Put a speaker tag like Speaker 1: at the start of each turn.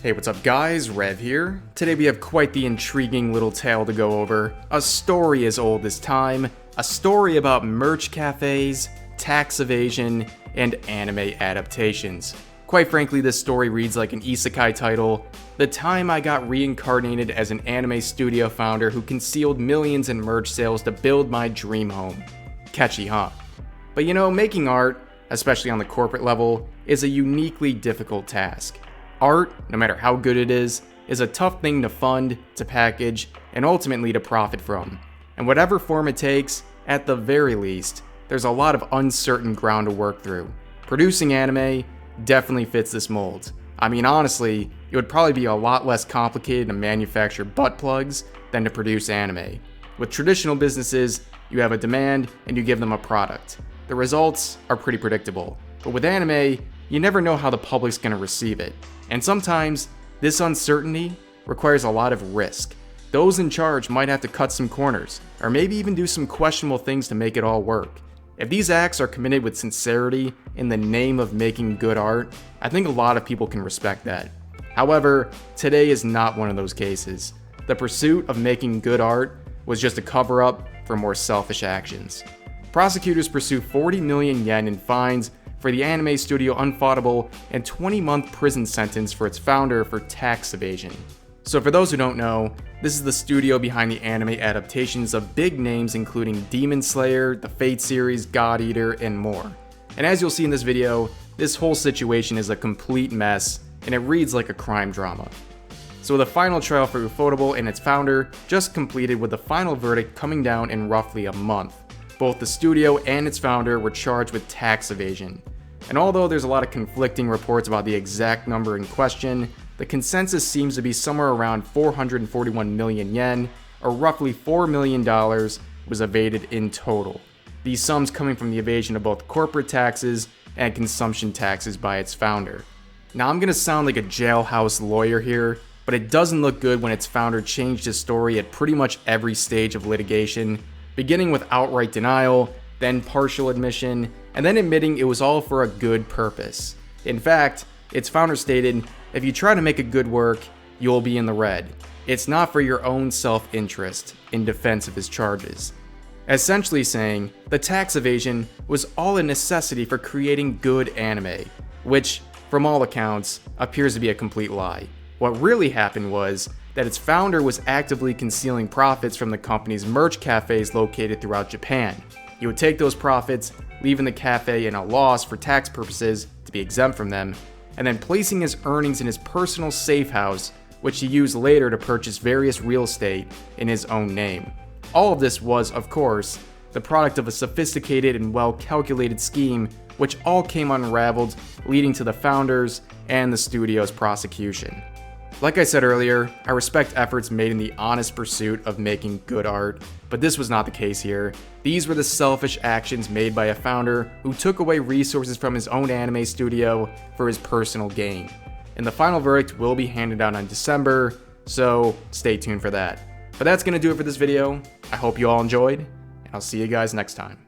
Speaker 1: Hey, what's up guys, Rev here. Today we have quite the intriguing little tale to go over. A story as old as time, a story about merch cafes, tax evasion, and anime adaptations. Quite frankly, this story reads like an isekai title. The time I got reincarnated as an anime studio founder who concealed millions in merch sales to build my dream home. Catchy, huh? But you know, making art, especially on the corporate level, is a uniquely difficult task. Art, no matter how good it is a tough thing to fund, to package, and ultimately to profit from. And whatever form it takes, at the very least, there's a lot of uncertain ground to work through. Producing anime definitely fits this mold. I mean, honestly, it would probably be a lot less complicated to manufacture butt plugs than to produce anime. With traditional businesses, you have a demand and you give them a product. The results are pretty predictable. But with anime, you never know how the public's gonna receive it. And sometimes, this uncertainty requires a lot of risk. Those in charge might have to cut some corners, or maybe even do some questionable things to make it all work. If these acts are committed with sincerity in the name of making good art, I think a lot of people can respect that. However, today is not one of those cases. The pursuit of making good art was just a cover-up for more selfish actions. Prosecutors pursue 40 million yen in fines for the anime studio Unfaughtable and 20-month prison sentence for its founder for tax evasion. So for those who don't know, this is the studio behind the anime adaptations of big names including Demon Slayer, the Fate series, God Eater, and more. And as you'll see in this video, this whole situation is a complete mess, and it reads like a crime drama. So the final trial for Ufotable and its founder just completed with the final verdict coming down in roughly a month. Both the studio and its founder were charged with tax evasion. And although there's a lot of conflicting reports about the exact number in question, the consensus seems to be somewhere around 441 million yen, or roughly $4 million, was evaded in total. These sums coming from the evasion of both corporate taxes and consumption taxes by its founder. Now I'm gonna sound like a jailhouse lawyer here, but it doesn't look good when its founder changed his story at pretty much every stage of litigation, beginning with outright denial, then partial admission, and then admitting it was all for a good purpose. In fact, its founder stated, "If you try to make a good work, you'll be in the red. It's not for your own self-interest," in defense of his charges. Essentially saying, the tax evasion was all a necessity for creating good anime, which, from all accounts, appears to be a complete lie. What really happened was that its founder was actively concealing profits from the company's merch cafes located throughout Japan. He would take those profits, leaving the cafe in a loss for tax purposes to be exempt from them, and then placing his earnings in his personal safe house, which he used later to purchase various real estate in his own name. All of this was, of course, the product of a sophisticated and well-calculated scheme, which all came unraveled, leading to the founders and the studio's prosecution. Like I said earlier, I respect efforts made in the honest pursuit of making good art, but this was not the case here. These were the selfish actions made by a founder who took away resources from his own anime studio for his personal gain. And the final verdict will be handed down in December, so stay tuned for that. But that's gonna do it for this video. I hope you all enjoyed, and I'll see you guys next time.